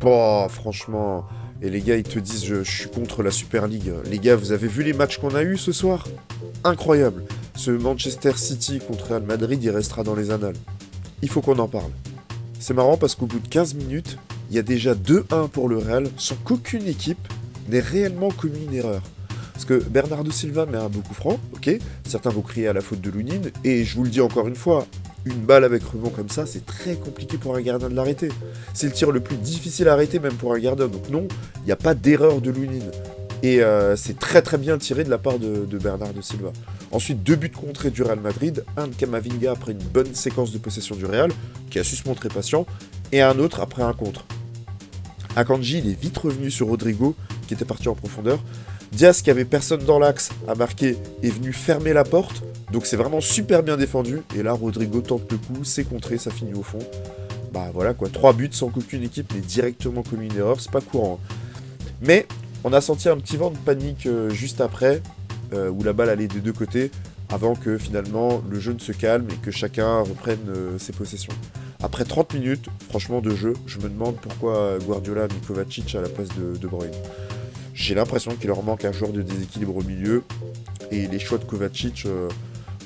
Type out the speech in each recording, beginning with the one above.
Bon, franchement. Et les gars, ils te disent, je suis contre la Super League. Les gars, vous avez vu les matchs qu'on a eus ce soir? Incroyable. Ce Manchester City contre Real Madrid, il restera dans les annales. Il faut qu'on en parle. C'est marrant parce qu'au bout de 15 minutes, il y a déjà 2-1 pour le Real, sans qu'aucune équipe n'ait réellement commis une erreur. Parce que Bernardo Silva met un beau coup franc, ok, certains vont crier à la faute de Lounine, et je vous le dis encore une fois, une balle avec rebond comme ça, c'est très compliqué pour un gardien de l'arrêter. C'est le tir le plus difficile à arrêter même pour un gardien, donc non, il n'y a pas d'erreur de Lounine. Et c'est très très bien tiré de la part de Bernardo Silva. Ensuite, 2 buts contrés du Real Madrid, un de Camavinga après une bonne séquence de possession du Real, qui a su se montrer patient, et un autre après un contre. Akanji, il est vite revenu sur Rodrigo, qui était parti en profondeur. Diaz, qui avait personne dans l'axe, a marqué, est venu fermer la porte, donc c'est vraiment super bien défendu. Et là, Rodrigo tente le coup, c'est contré, ça finit au fond. Bah voilà quoi, 3 buts sans qu'aucune équipe n'ait directement commis une erreur, c'est pas courant. Mais on a senti un petit vent de panique juste après, où la balle allait des deux côtés, avant que finalement le jeu ne se calme et que chacun reprenne ses possessions. Après 30 minutes, franchement, de jeu, je me demande pourquoi Guardiola a mis Kovacic à la place de Bruyne. J'ai l'impression qu'il leur manque un joueur de déséquilibre au milieu, et les choix de Kovacic...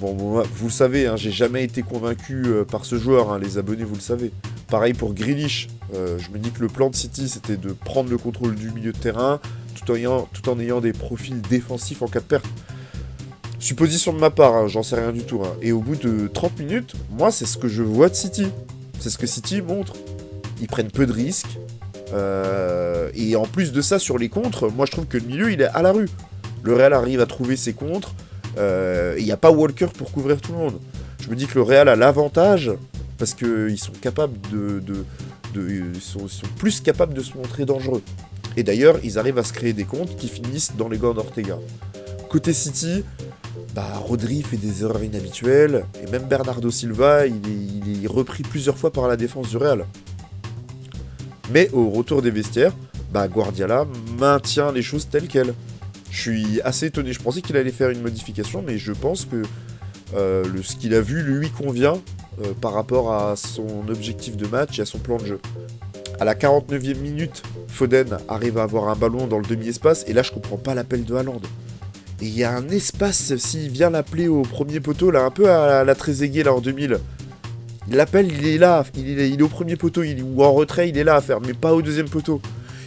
bon, vous le savez, hein, j'ai jamais été convaincu par ce joueur, hein, les abonnés, vous le savez. Pareil pour Grealish, je me dis que le plan de City, c'était de prendre le contrôle du milieu de terrain, tout en ayant des profils défensifs en cas de perte. Supposition de ma part, hein, j'en sais rien du tout. Hein. Et au bout de 30 minutes, moi, c'est ce que je vois de City. C'est ce que City montre. Ils prennent peu de risques. Et en plus de ça, sur les contres, moi, je trouve que le milieu, il est à la rue. Le Real arrive à trouver ses contres. Il n'y a pas Walker pour couvrir tout le monde. Je me dis que le Real a l'avantage parce qu'ils sont capables ils sont plus capables de se montrer dangereux. Et d'ailleurs, ils arrivent à se créer des comptes qui finissent dans les gants d'Ortega. Côté City, Rodri fait des erreurs inhabituelles, et même Bernardo Silva, il est repris plusieurs fois par la défense du Real. Mais au retour des vestiaires, Guardiola maintient les choses telles quelles. Je suis assez étonné, je pensais qu'il allait faire une modification, mais je pense que ce qu'il a vu lui convient par rapport à son objectif de match et à son plan de jeu. À la 49e minute, Foden arrive à avoir un ballon dans le demi-espace, et là je comprends pas l'appel de Haaland. Et il y a un espace, s'il vient l'appeler au premier poteau, là, un peu à la Trezeguet, là, en 2000. Il l'appelle, il est là, il est au premier poteau, ou en retrait, il est là à faire, mais pas au deuxième poteau.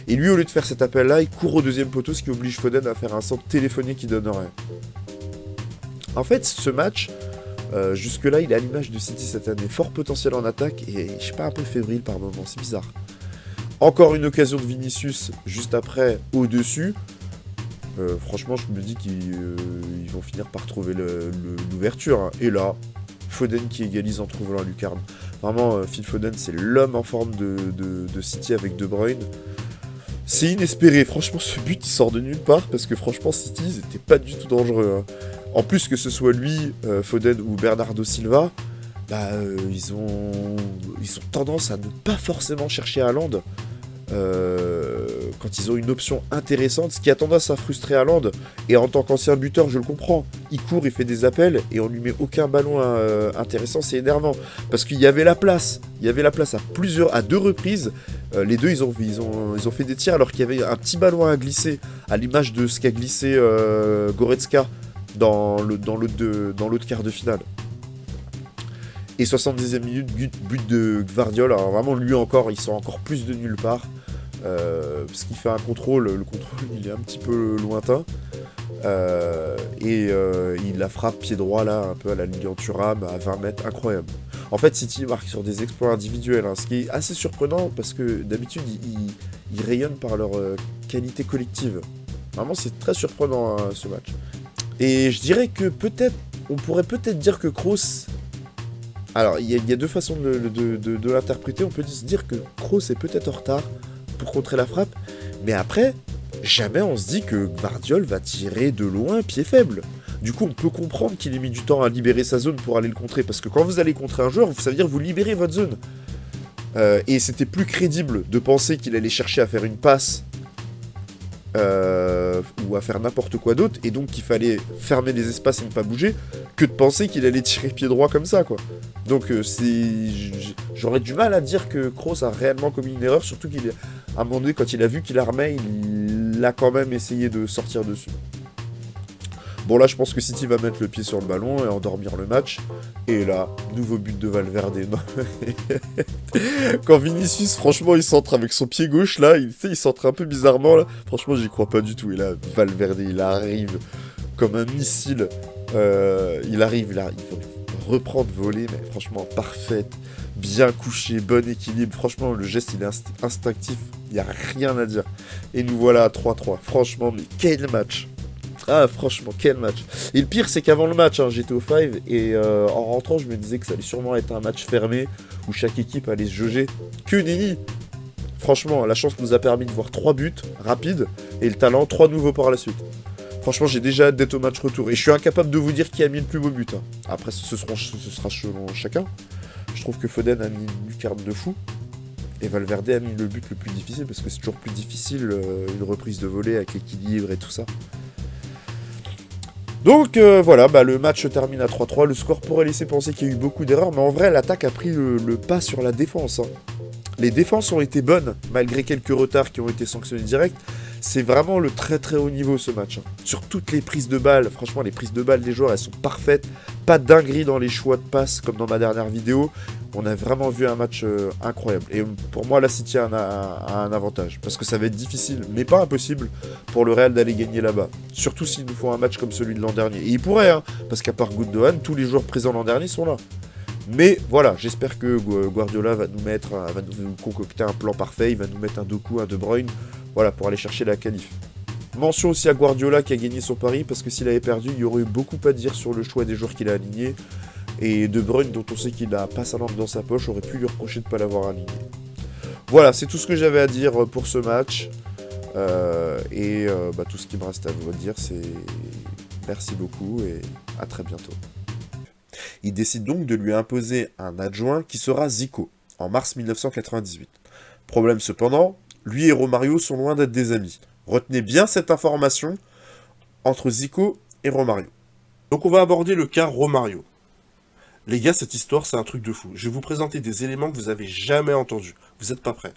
Et lui, au lieu de faire cet appel-là, il court au deuxième poteau, ce qui oblige Foden à faire un centre téléphoné qui donne rien. En fait, ce match, jusque-là, il est à l'image de City cette année. Fort potentiel en attaque, et je sais pas, un peu fébrile par moment, c'est bizarre. Encore une occasion de Vinicius, juste après, au-dessus. Franchement, je me dis qu'ils vont finir par trouver l'ouverture. Hein. Et là, Foden qui égalise en trouvant la lucarne. Vraiment, Phil Foden, c'est l'homme en forme de City avec De Bruyne. C'est inespéré. Franchement, ce but, il sort de nulle part parce que franchement, City, ils étaient pas du tout dangereux. Hein. En plus que ce soit lui, Foden ou Bernardo Silva, ils ont tendance à ne pas forcément chercher Haaland. Quand ils ont une option intéressante, ce qui a tendance à frustrer Haaland, et en tant qu'ancien buteur, je le comprends, il court, il fait des appels, et on lui met aucun ballon intéressant, c'est énervant, parce qu'il y avait la place, à 2 reprises, les deux ils ont fait des tirs alors qu'il y avait un petit ballon à glisser, à l'image de ce qu'a glissé Goretzka dans l'autre quart de finale. Et 70e minute, but de Gvardiol. Alors vraiment, lui encore, il sort encore plus de nulle part. Parce qu'il fait un contrôle. Le contrôle, il est un petit peu lointain. Il la frappe pied droit, là, un peu à la Lilian Thuram, à 20 mètres. Incroyable. En fait, City marque sur des exploits individuels. Hein, ce qui est assez surprenant, parce que d'habitude, ils rayonnent par leur qualité collective. Vraiment, c'est très surprenant, hein, ce match. Et je dirais que on pourrait peut-être dire que Kroos... Alors, il y a deux façons de l'interpréter. On peut se dire que Kroos est peut-être en retard pour contrer la frappe. Mais après, jamais on se dit que Gvardiol va tirer de loin pied faible. Du coup, on peut comprendre qu'il ait mis du temps à libérer sa zone pour aller le contrer. Parce que quand vous allez contrer un joueur, ça veut dire que vous libérez votre zone. Et c'était plus crédible de penser qu'il allait chercher à faire une passe ou à faire n'importe quoi d'autre, et donc qu'il fallait fermer les espaces et ne pas bouger, que de penser qu'il allait tirer pied droit comme ça, quoi. Donc j'aurais du mal à dire que Kroos a réellement commis une erreur, surtout qu'à un moment donné, quand il a vu qu'il armait, il a quand même essayé de sortir dessus. Bon là, je pense que City va mettre le pied sur le ballon et endormir le match. Et là, nouveau but de Valverde. Non. Quand Vinicius, franchement, il centre avec son pied gauche, là, il centre un peu bizarrement, là. Franchement, j'y crois pas du tout. Et là, Valverde, il arrive comme un missile. Il arrive, il faut reprendre voler, mais franchement, parfaite. Bien couché, bon équilibre. Franchement, le geste, il est instinctif. Il n'y a rien à dire. Et nous voilà à 3-3. Franchement, mais quel match! Ah, franchement, quel match. Et le pire, c'est qu'avant le match, hein, j'étais au 5, et en rentrant, je me disais que ça allait sûrement être un match fermé, où chaque équipe allait se jauger. Que nenni! Franchement, la chance nous a permis de voir 3 buts, rapides, et le talent, 3 nouveaux par la suite. Franchement, j'ai déjà hâte d'être au match retour, et je suis incapable de vous dire qui a mis le plus beau but. Hein. Après, ce sera selon chacun. Je trouve que Foden a mis une lucarne de fou, et Valverde a mis le but le plus difficile, parce que c'est toujours plus difficile, une reprise de volée avec l'équilibre et tout ça. Donc voilà, le match se termine à 3-3. Le score pourrait laisser penser qu'il y a eu beaucoup d'erreurs, mais en vrai, l'attaque a pris le pas sur la défense. Hein. Les défenses ont été bonnes, malgré quelques retards qui ont été sanctionnés direct. C'est vraiment le très très haut niveau ce match. Hein. Sur toutes les prises de balles, franchement, les prises de balles des joueurs, elles sont parfaites. Pas de dinguerie dans les choix de passes, comme dans ma dernière vidéo. On a vraiment vu un match incroyable. Et pour moi, la City a un avantage. Parce que ça va être difficile, mais pas impossible, pour le Real d'aller gagner là-bas. Surtout s'il nous faut un match comme celui de l'an dernier. Et il pourrait, hein, parce qu'à part Gundogan, tous les joueurs présents l'an dernier sont là. Mais voilà, j'espère que Guardiola va nous concocter un plan parfait. Il va nous mettre un Doku, un De Bruyne, voilà, pour aller chercher la qualif. Mention aussi à Guardiola qui a gagné son pari, parce que s'il avait perdu, il y aurait eu beaucoup à dire sur le choix des joueurs qu'il a alignés. Et De Bruyne, dont on sait qu'il n'a pas sa lampe dans sa poche, aurait pu lui reprocher de ne pas l'avoir aligné. Voilà, c'est tout ce que j'avais à dire pour ce match. Tout ce qui me reste à vous dire, c'est merci beaucoup et à très bientôt. Il décide donc de lui imposer un adjoint qui sera Zico, en mars 1998. Problème cependant, lui et Romario sont loin d'être des amis. Retenez bien cette information entre Zico et Romario. Donc on va aborder le cas Romario. Les gars, cette histoire, c'est un truc de fou. Je vais vous présenter des éléments que vous avez jamais entendus. Vous n'êtes pas prêts?